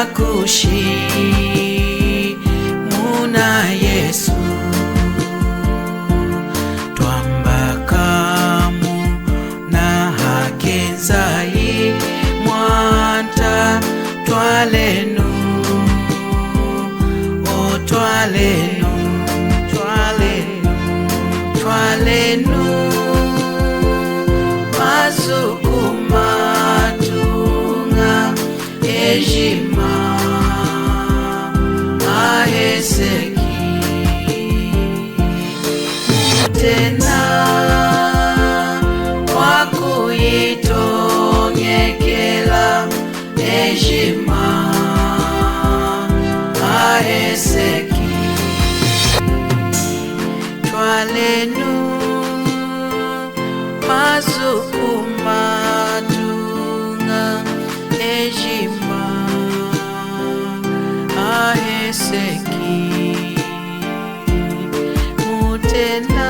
kushi muna Yesu twambakamu na hakenzai mwanta twalenu o twalenu mazukumatunga ejima aheseki tena wakuyitongekela ejima aheseki twalenu mazukumatunga ejima aheseki mutena